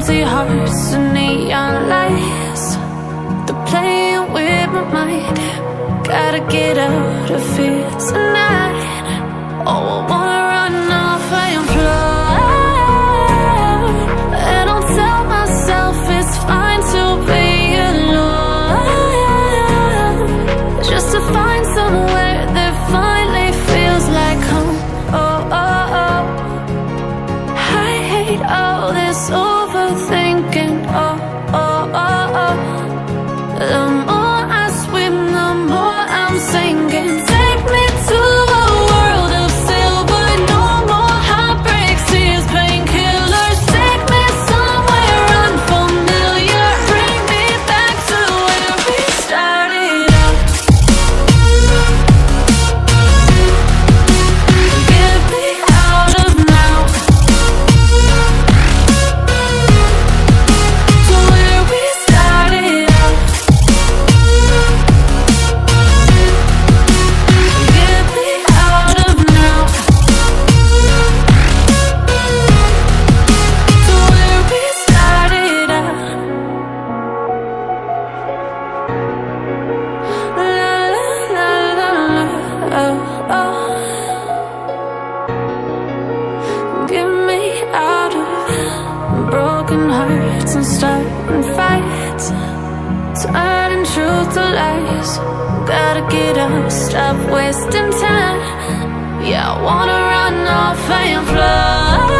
empty hearts and neon lights. They're playing with my mind. Gotta get out of here tonight. Oh, I wanna run off and fly. And I'll tell myself it's fine to be alone, just to find somewhere that finally feels like home. Oh, oh, oh. I hate all this overthinking. Oh, oh, oh, oh. The more I swim, the more I'm sinking. Take me to a world of silver. No more heartbreaks, tears, painkillers. Take me somewhere unfamiliar. Bring me back to where we started out. Get me out of now, to where we started out. Get me out of now, to where we started out. La la la la, oh, oh. Get me out of broken hearts and starting fights, turning truth to lies. Gotta get up, stop wasting time. Yeah, I wanna run off and fly.